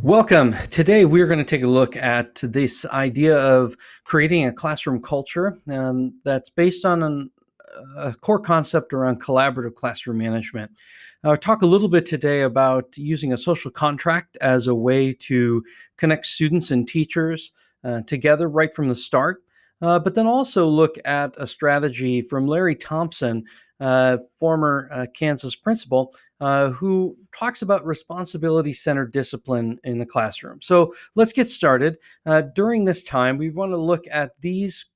Welcome. Today, we're going to take a look at this idea of creating a classroom culture that's based on a core concept around collaborative classroom management. I'll talk a little bit today about using a social contract as a way to connect students and teachers together right from the start, but then also look at a strategy from Larry Thompson, former Kansas principal, who talks about responsibility centered discipline in the classroom. So let's get started. During this time, we want to look at these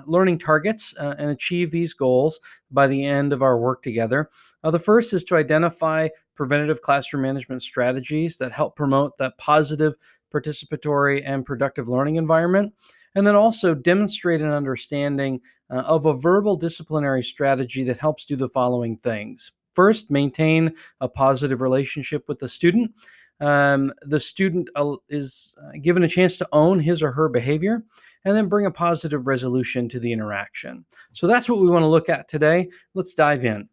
learning targets and achieve these goals by the end of our work together. The first is to identify preventative classroom management strategies that help promote that positive, participatory, and productive learning environment. And then also demonstrate an understanding of a verbal disciplinary strategy that helps do the following things. First, maintain a positive relationship with the student. The student is given a chance to own his or her behavior and then bring a positive resolution to the interaction. So that's what we want to look at today. Let's dive in.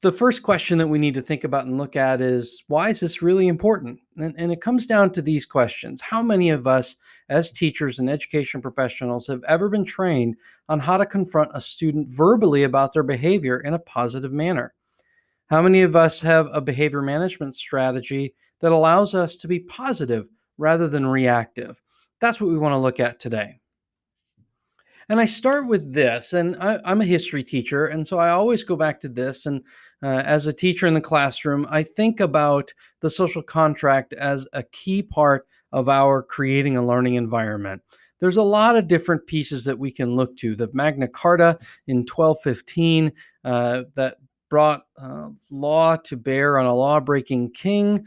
The first question that we need to think about and look at is, why is this really important? And it comes down to these questions. How many of us as teachers and education professionals have ever been trained on how to confront a student verbally about their behavior in a positive manner? How many of us have a behavior management strategy that allows us to be positive rather than reactive? That's what we want to look at today. And I start with this, and I'm a history teacher, and so I always go back to this. And as a teacher in the classroom, I think about the social contract as a key part of our creating a learning environment. There's a lot of different pieces that we can look to. The Magna Carta in 1215 that brought law to bear on a law-breaking king,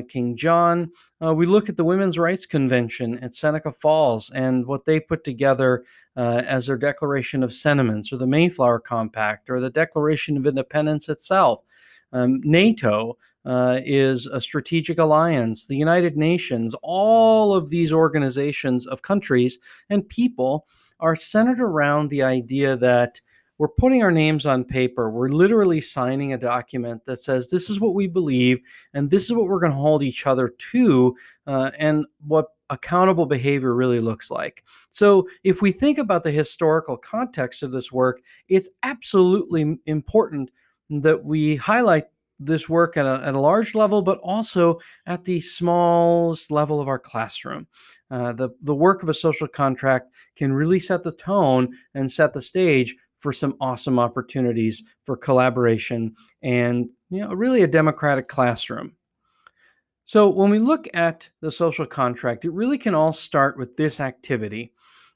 King John. We look at the Women's Rights Convention at Seneca Falls and what they put together as their Declaration of Sentiments, or the Mayflower Compact, or the Declaration of Independence itself. NATO is a strategic alliance. The United Nations, all of these organizations of countries and people are centered around the idea that we're putting our names on paper. We're literally signing a document that says this is what we believe, and this is what we're going to hold each other to, and what accountable behavior really looks like. So if we think about the historical context of this work, it's absolutely important that we highlight this work at a large level, but also at the smallest level of our classroom. The work of a social contract can really set the tone and set the stage for some awesome opportunities for collaboration and really a democratic classroom. So when we look at the social contract, it really can all start with this activity.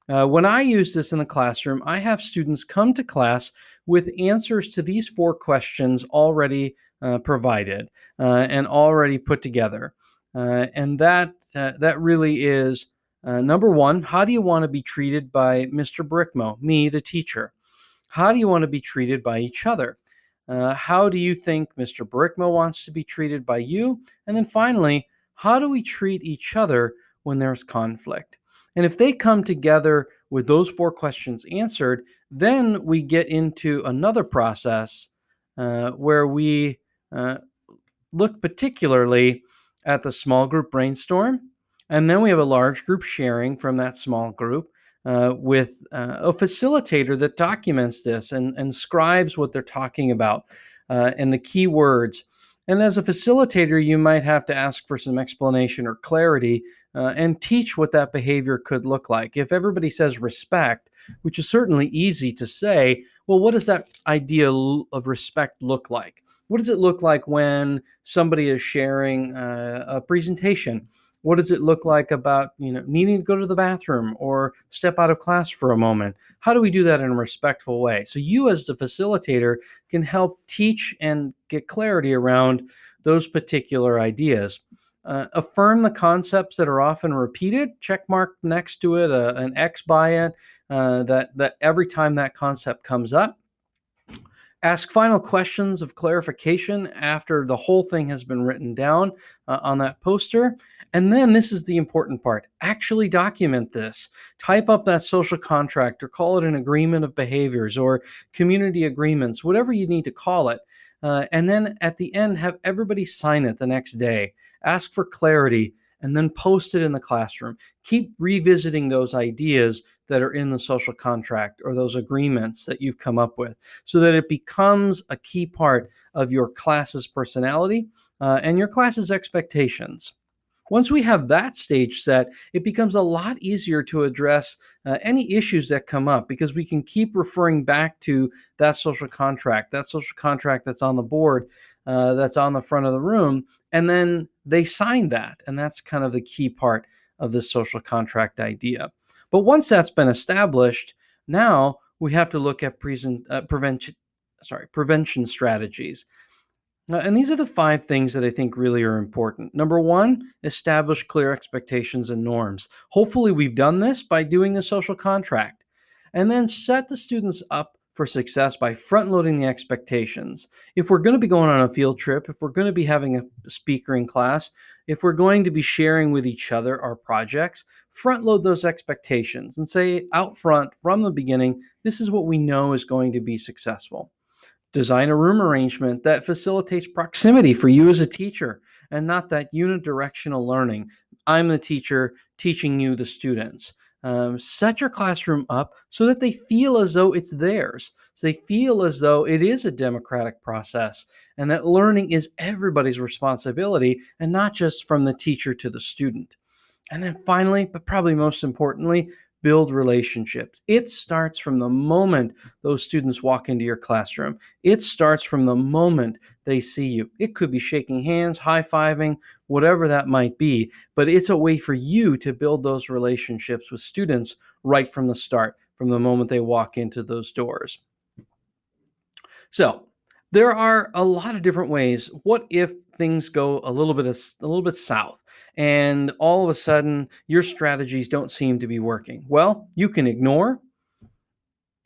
When I use this in the classroom, I have students come to class with answers to these 4 questions already provided and already put together. And that really is number 1, how do you want to be treated by Mr. Brickmo, me, the teacher? How do you want to be treated by each other? How do you think Mr. Brickmo wants to be treated by you? And then finally, how do we treat each other when there's conflict? And if they come together with those 4 questions answered, then we get into another process where we look particularly at the small group brainstorm. And then we have a large group sharing from that small group with a facilitator that documents this and scribes what they're talking about and the key words. And as a facilitator, you might have to ask for some explanation or clarity and teach what that behavior could look like. If everybody says respect, which is certainly easy to say, well, what does that idea of respect look like? What does it look like when somebody is sharing a presentation? What does it look like about needing to go to the bathroom or step out of class for a moment? How do we do that in a respectful way? So you as the facilitator can help teach and get clarity around those particular ideas. Affirm the concepts that are often repeated, check mark next to it, an X by it, that every time that concept comes up. Ask final questions of clarification after the whole thing has been written down on that poster. And then this is the important part. Actually document this. Type up that social contract, or call it an agreement of behaviors or community agreements, whatever you need to call it. And then at the end, have everybody sign it the next day. Ask for clarity. and then post it in the classroom. Keep revisiting those ideas that are in the social contract or those agreements that you've come up with so that it becomes a key part of your class's personality and your class's expectations. Once we have that stage set, it becomes a lot easier to address any issues that come up because we can keep referring back to that social contract that's on the board, that's on the front of the room, and then they sign that. And that's kind of the key part of this social contract idea. But once that's been established, now we have to look at prevention strategies. And these are the five things that I think really are important. Number one, establish clear expectations and norms. Hopefully, we've done this by doing the social contract. And then set the students up for success by front loading the expectations. If we're going to be going on a field trip, if we're going to be having a speaker in class, if we're going to be sharing with each other our projects, front load those expectations and say out front from the beginning, this is what we know is going to be successful. Design a room arrangement that facilitates proximity for you as a teacher and not that unidirectional learning. I'm the teacher teaching you, the students. Set your classroom up so that they feel as though it's theirs. So they feel as though it is a democratic process and that learning is everybody's responsibility and not just from the teacher to the student. And then finally, but probably most importantly, build relationships. It starts from the moment those students walk into your classroom. It starts from the moment they see you. It could be shaking hands, high-fiving, whatever that might be, but it's a way for you to build those relationships with students right from the start, from the moment they walk into those doors. So, there are a lot of different ways. What if things go a little bit south and all of a sudden your strategies don't seem to be working? Well, you can ignore,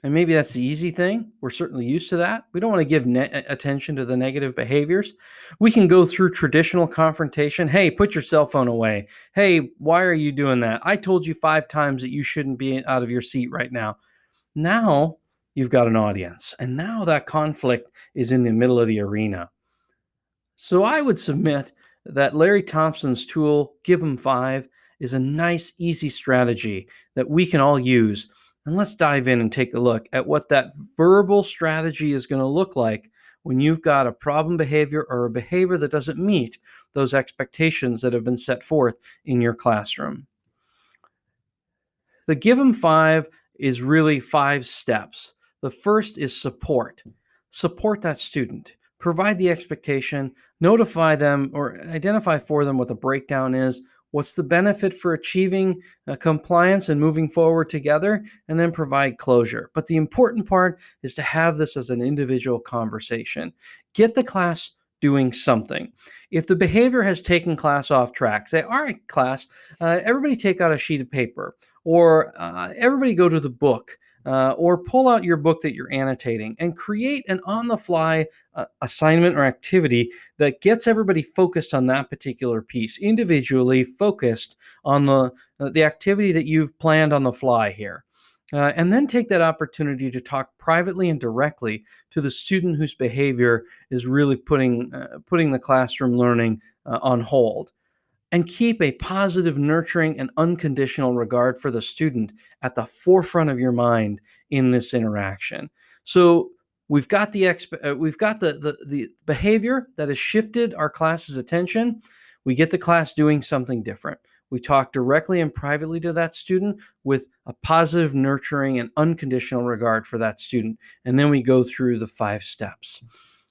and maybe that's the easy thing. We're certainly used to that. We don't want to give attention to the negative behaviors. We can go through traditional confrontation. Hey, put your cell phone away. Hey, why are you doing that? I told you 5 times that you shouldn't be out of your seat right now. Now you've got an audience, and now that conflict is in the middle of the arena. So I would submit that Larry Thompson's tool, Give 'em 5, is a nice, easy strategy that we can all use. And let's dive in and take a look at what that verbal strategy is going to look like when you've got a problem behavior or a behavior that doesn't meet those expectations that have been set forth in your classroom. The Give 'em 5 is really 5 steps. The first is support. Support that student. Provide the expectation, notify them or identify for them what the breakdown is, what's the benefit for achieving compliance and moving forward together, and then provide closure. But the important part is to have this as an individual conversation. Get the class doing something. If the behavior has taken class off track, say, all right, class, everybody take out a sheet of paper, or everybody go to the book, or pull out your book that you're annotating and create an on-the-fly assignment or activity that gets everybody focused on that particular piece, individually focused on the activity that you've planned on the fly here. And then take that opportunity to talk privately and directly to the student whose behavior is really putting the classroom learning on hold. And keep a positive, nurturing, and unconditional regard for the student at the forefront of your mind in this interaction. So we've got the behavior that has shifted our class's attention. We get the class doing something different. We talk directly and privately to that student with a positive, nurturing, and unconditional regard for that student. And then we go through the 5 steps.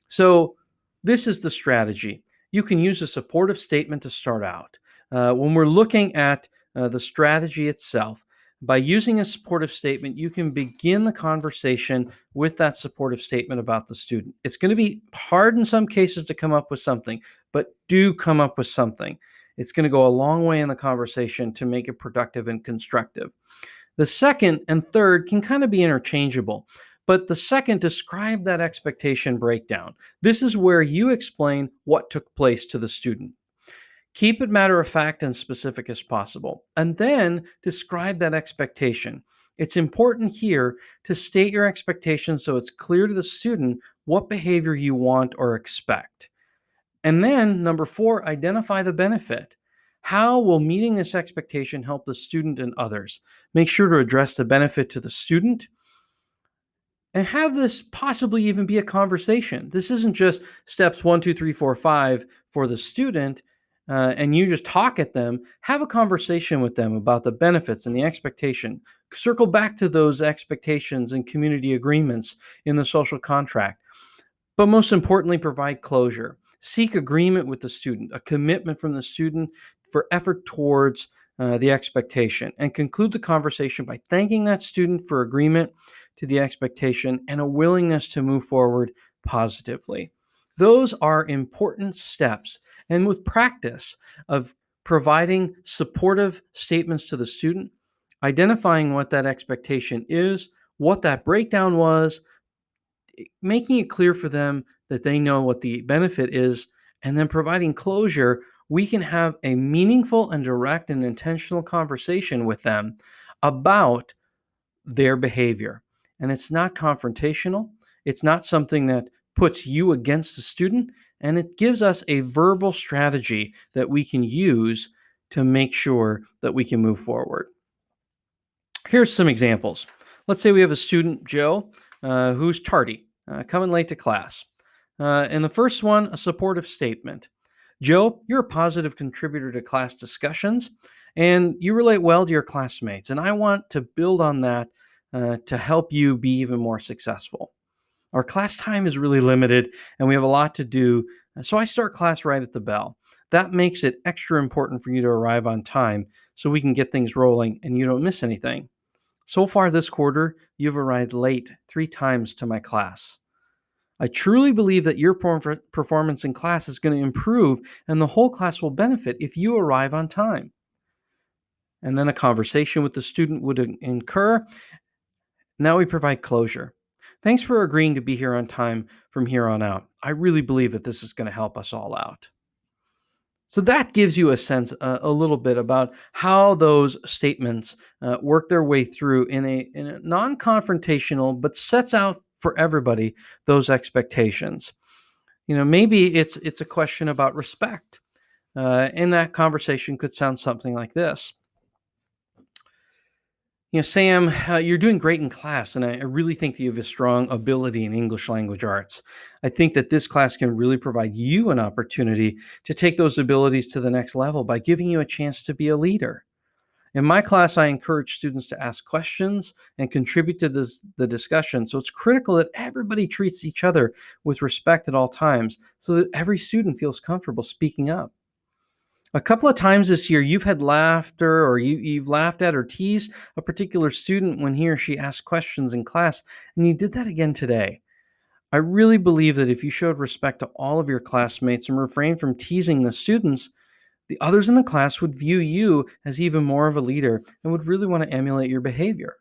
So this is the strategy. You can use a supportive statement to start out. When we're looking at the strategy itself, by using a supportive statement, you can begin the conversation with that supportive statement about the student. It's going to be hard in some cases to come up with something, but do come up with something. It's going to go a long way in the conversation to make it productive and constructive. The second and third can kind of be interchangeable, but the second, describe that expectation breakdown. This is where you explain what took place to the student. Keep it matter of fact and specific as possible, and then describe that expectation. It's important here to state your expectations so it's clear to the student what behavior you want or expect. And then, number 4, identify the benefit. How will meeting this expectation help the student and others? Make sure to address the benefit to the student and have this possibly even be a conversation. This isn't just steps 1, 2, 3, 4, 5 for the student, and you just talk at them. Have a conversation with them about the benefits and the expectation. Circle back to those expectations and community agreements in the social contract. But most importantly, provide closure. Seek agreement with the student, a commitment from the student for effort towards the expectation, and conclude the conversation by thanking that student for agreement to the expectation and a willingness to move forward positively. Those are important steps. And with practice of providing supportive statements to the student, identifying what that expectation is, what that breakdown was, making it clear for them that they know what the benefit is, and then providing closure, we can have a meaningful and direct and intentional conversation with them about their behavior. And it's not confrontational, it's not something that puts you against the student, and it gives us a verbal strategy that we can use to make sure that we can move forward. Here's some examples. Let's say we have a student, Joe, who's tardy, coming late to class. And the first one, a supportive statement. Joe, you're a positive contributor to class discussions, and you relate well to your classmates. And I want to build on that to help you be even more successful. Our class time is really limited, and we have a lot to do. So I start class right at the bell. That makes it extra important for you to arrive on time so we can get things rolling and you don't miss anything. So far this quarter, you've arrived late 3 times to my class. I truly believe that your performance in class is going to improve and the whole class will benefit if you arrive on time. And then a conversation with the student would incur. Now we provide closure. Thanks for agreeing to be here on time from here on out. I really believe that this is going to help us all out. So that gives you a sense, a little bit about how those statements work their way through in a non-confrontational, but sets out for everybody those expectations. Maybe it's a question about respect, and that conversation could sound something like this. Sam, you're doing great in class, and I really think that you have a strong ability in English language arts. I think that this class can really provide you an opportunity to take those abilities to the next level by giving you a chance to be a leader. In my class, I encourage students to ask questions and contribute to the discussion. So it's critical that everybody treats each other with respect at all times so that every student feels comfortable speaking up. A couple of times this year, you've had laughter or you've laughed at or teased a particular student when he or she asked questions in class, and you did that again today. I really believe that if you showed respect to all of your classmates and refrained from teasing the students, the others in the class would view you as even more of a leader and would really want to emulate your behavior.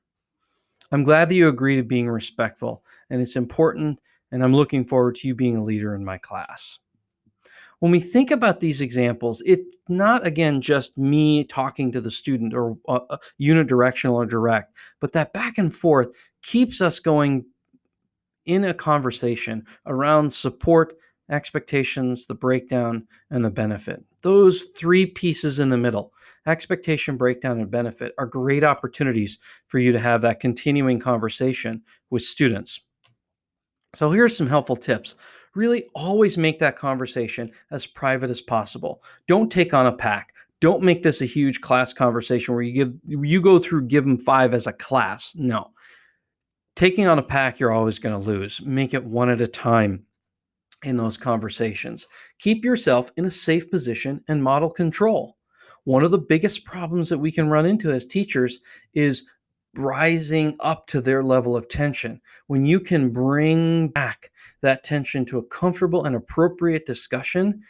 I'm glad that you agree to being respectful, and it's important, and I'm looking forward to you being a leader in my class. When we think about these examples, it's not, again, just me talking to the student or unidirectional or direct, but that back and forth keeps us going in a conversation around support, expectations, the breakdown, and the benefit. Those 3 pieces in the middle, expectation, breakdown, and benefit, are great opportunities for you to have that continuing conversation with students. So here's some helpful tips. Really always make that conversation as private as possible. Don't take on a pack. Don't make this a huge class conversation where you go through give them 5 as a class. No. Taking on a pack, you're always going to lose. Make it one at a time in those conversations. Keep yourself in a safe position and model control. One of the biggest problems that we can run into as teachers is rising up to their level of tension. When you can bring back that tension to a comfortable and appropriate discussion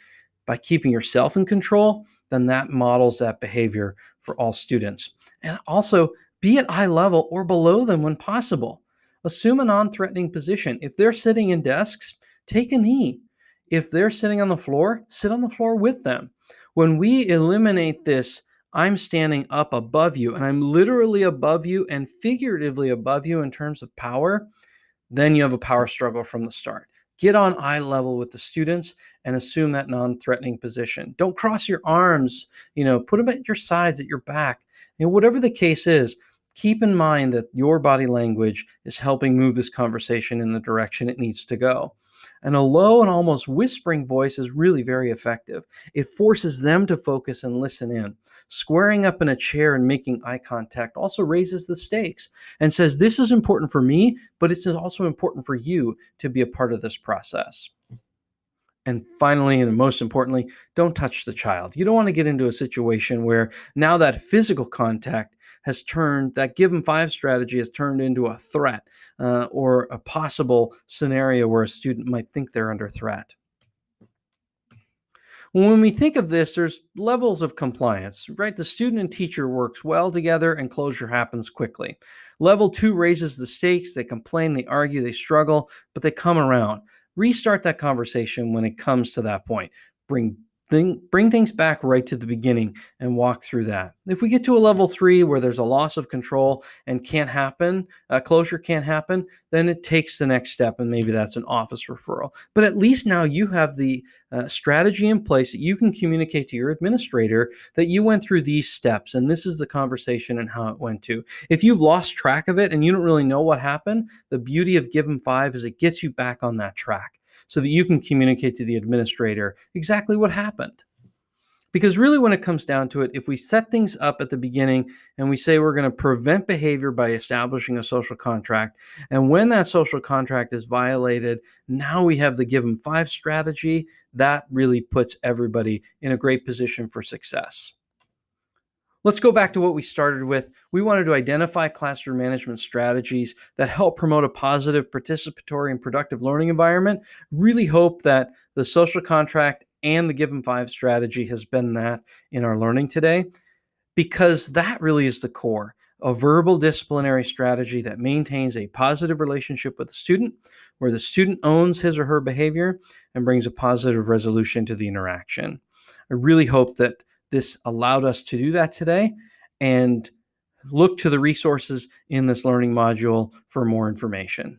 by keeping yourself in control, then that models that behavior for all students. And also, be at eye level or below them when possible. Assume a non-threatening position. If they're sitting in desks, take a knee. If they're sitting on the floor, sit on the floor with them. When we eliminate this, I'm standing up above you, and I'm literally above you and figuratively above you in terms of power, then you have a power struggle from the start. Get on eye level with the students and assume that non-threatening position. Don't cross your arms, put them at your sides, at your back. Whatever the case is, keep in mind that your body language is helping move this conversation in the direction it needs to go. And a low and almost whispering voice is really very effective. It forces them to focus and listen in. Squaring up in a chair and making eye contact also raises the stakes and says, this is important for me, but it's also important for you to be a part of this process. And finally, and most importantly, don't touch the child. You don't want to get into a situation where now that physical contact has turned, that give them five strategy has turned into a threat or a possible scenario where a student might think they're under threat. When we think of this, there's levels of compliance, right? The student and teacher works well together and closure happens quickly. Level 2 raises the stakes. They complain, they argue, they struggle, but they come around. Restart that conversation when it comes to that point. Bring things back right to the beginning and walk through that. If we get to a level 3 where there's a loss of control and can't happen, closure can't happen, then it takes the next step, and maybe that's an office referral. But at least now you have the strategy in place that you can communicate to your administrator that you went through these steps and this is the conversation and how it went to. If you've lost track of it and you don't really know what happened, the beauty of Give 'em 5 is it gets you back on that track so that you can communicate to the administrator exactly what happened. Because really, when it comes down to it, if we set things up at the beginning and we say we're going to prevent behavior by establishing a social contract, and when that social contract is violated, now we have the Give 'em 5 strategy, that really puts everybody in a great position for success. Let's go back to what we started with. We wanted to identify classroom management strategies that help promote a positive, participatory, and productive learning environment. Really hope that the social contract and the Give 'em 5 strategy has been that in our learning today, because that really is the core. A verbal disciplinary strategy that maintains a positive relationship with the student, where the student owns his or her behavior and brings a positive resolution to the interaction. I really hope that this allowed us to do that today, and look to the resources in this learning module for more information.